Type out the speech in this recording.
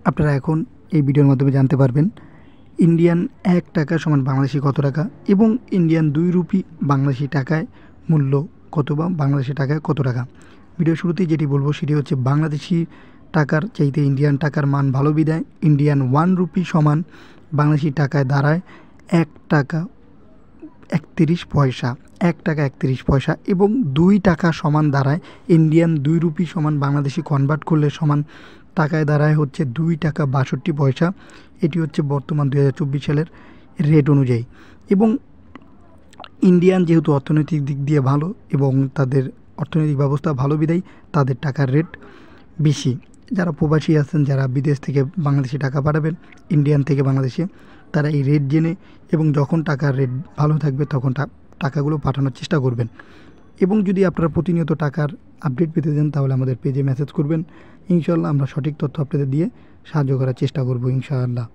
আপনারা এখন এই ভিডিওর মাধ্যমে জানতে পারবেন ইন্ডিয়ান 1 টাকা সমান বাংলাদেশি কত টাকা এবং ইন্ডিয়ান 2 রুপি বাংলাদেশি টাকায় মূল্য কত বা বাংলাদেশি টাকায় কত টাকা। ভিডিও শুরুতেই যেটি বলবো সেটি হচ্ছে বাংলাদেশি টাকার চাইতে ইন্ডিয়ান টাকার মান ভালো বিদায় ইন্ডিয়ান 1 রুপি সমান বাংলাদেশি টাকায় দাঁড়ায় 1 টাকা 31 পয়সা। 1 টাকা 31 পয়সা এবং 2 টাকা সমান দাঁড়ায় ইন্ডিয়ান 2 রুপি সমান বাংলাদেশি কনভার্ট করলে সমান টাকায় দাঁড়ায় হচ্ছে 2 টাকা 62 পয়সা। এটি হচ্ছে বর্তমান 2024 সালের রেট অনুযায়ী। এবং ইন্ডিয়ান যেহেতু অর্থনৈতিক দিক দিয়ে ভালো এবং তাদের অর্থনৈতিক ব্যবস্থা ভালো বিদায় তাদের টাকার রেট বেশি। যারা প্রবাসী আছেন, যারা বিদেশ থেকে বাংলাদেশে টাকা পাঠাবেন ইন্ডিয়ান থেকে বাংলাদেশে, তারা এই রেট জেনে এবং যখন টাকার রেট ভালো থাকবে তখন টাকাগুলো পাঠানোর চেষ্টা করবেন। এবং যদি আপনারা প্রতিনিয়ত টাকার আপডেট পেতে চান তাহলে আমাদের পেজে মেসেজ করবেন। ইনশাআল্লাহ আমরা সঠিক তথ্য আপনাদের দিয়ে সাহায্য করার চেষ্টা করব ইনশাআল্লাহ।